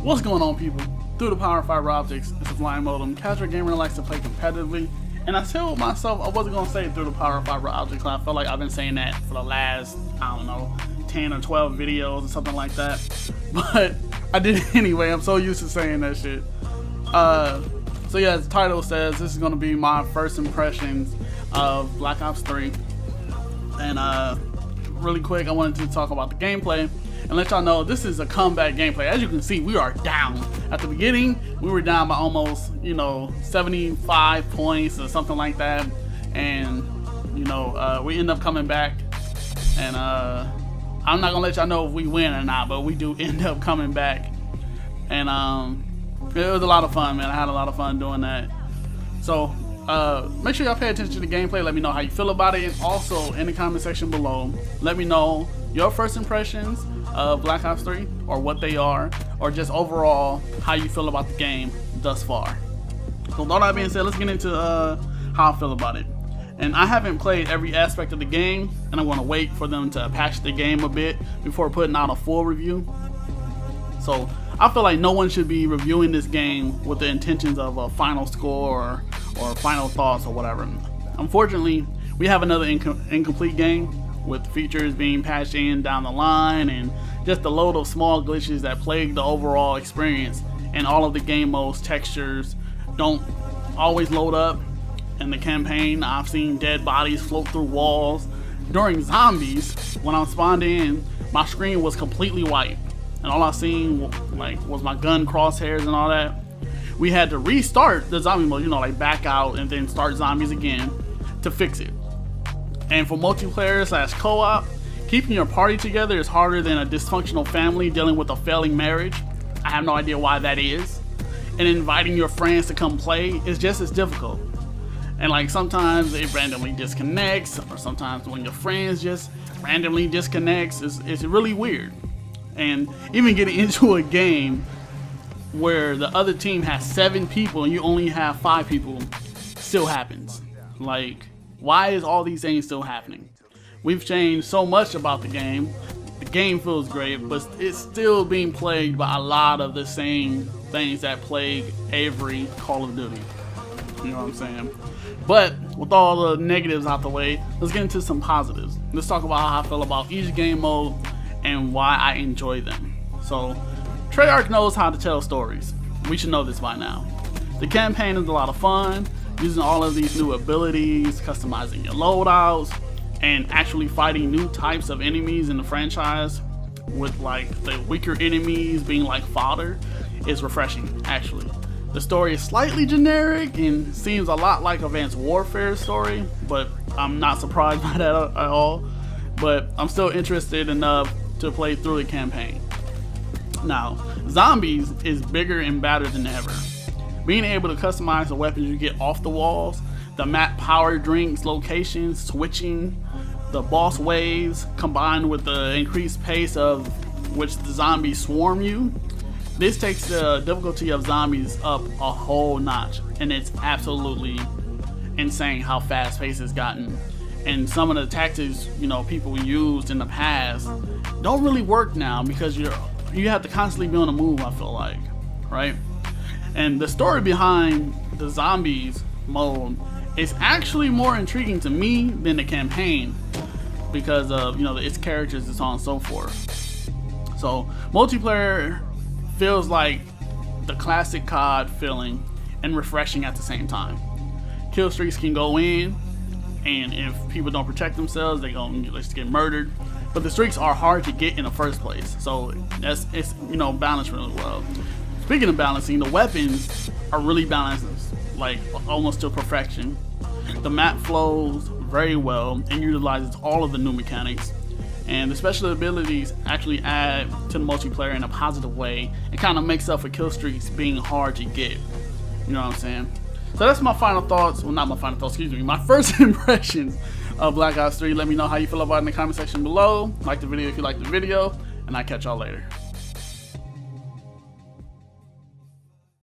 What's going on, people? Through the power of fiber optics, it's AFlyingModem, casual gamer that likes to play competitively. And I told myself I wasn't going to say through the power of fiber optics. I felt like I've been saying that for the last, I don't know, 10 or 12 videos or something like that. But I did it anyway. I'm so used to saying that shit. So yeah, as the title says, this is going to be my first impressions of Black Ops 3. And really quick, I wanted to talk about the gameplay and let y'all know this is a comeback gameplay. As you can see, we are down. At the beginning, we were down by almost, 75 points or something like that. And, we end up coming back. And I'm not gonna let y'all know if we win or not, but we do end up coming back. And it was a lot of fun, man. I had a lot of fun doing that. So make sure y'all pay attention to the gameplay. Let me know how you feel about it, and also in the comment section below, let me know your first impressions of Black Ops 3, or what they are, or just overall how you feel about the game thus far. So with all that being said, let's get into how I feel about it. And I haven't played every aspect of the game, and I'm going to wait for them to patch the game a bit before putting out a full review. So I feel like no one should be reviewing this game with the intentions of a final score or final thoughts or whatever. Unfortunately, we have another incomplete game with features being patched in down the line, and just a load of small glitches that plague the overall experience. And all of the game modes textures don't always load up. In the campaign, I've seen dead bodies float through walls. During zombies, when I spawned in, my screen was completely white, and all I seen was my gun crosshairs and all that. We had to restart the zombie mode, back out and then start zombies again to fix it. And for multiplayer / co-op, keeping your party together is harder than a dysfunctional family dealing with a failing marriage. I have no idea why that is. And inviting your friends to come play is just as difficult. And sometimes it randomly disconnects, or sometimes when your friends just randomly disconnects, it's really weird. And even getting into a game where the other team has 7 people and you only have 5 people still happens. Why is all these things still happening? We've changed so much about the game. The game feels great, but it's still being plagued by a lot of the same things that plague every Call of Duty. You know what I'm saying? But with all the negatives out the way, let's get into some positives. Let's talk about how I feel about each game mode and why I enjoy them. So, Treyarch knows how to tell stories. We should know this by now. The campaign is a lot of fun, using all of these new abilities, customizing your loadouts, and actually fighting new types of enemies in the franchise, with the weaker enemies being fodder, is refreshing, actually. The story is slightly generic and seems a lot like Advanced Warfare's story, but I'm not surprised by that at all. But I'm still interested enough to play through the campaign. Now, zombies is bigger and badder than ever. Being able to customize the weapons you get off the walls, the map power drinks, locations, switching, the boss waves, combined with the increased pace of which the zombies swarm you, this takes the difficulty of zombies up a whole notch, and it's absolutely insane how fast paced it's gotten. And some of the tactics people used in the past don't really work now, because you have to constantly be on the move, I feel like, right? And the story behind the zombies mode is actually more intriguing to me than the campaign, because of its characters and so on and so forth. So multiplayer feels like the classic CoD feeling, and refreshing at the same time. Kill streaks can go in, and if people don't protect themselves, they gonna just get murdered. But the streaks are hard to get in the first place, so it's balanced really well. Speaking of balancing, the weapons are really balanced, almost to perfection. The map flows very well and utilizes all of the new mechanics. And the special abilities actually add to the multiplayer in a positive way, and kind of makes up for kill streaks being hard to get. You know what I'm saying? So that's my final thoughts. Well, not my final thoughts, excuse me. My first impressions of Black Ops 3. Let me know how you feel about it in the comment section below. Like the video if you like the video, and I'll catch y'all later.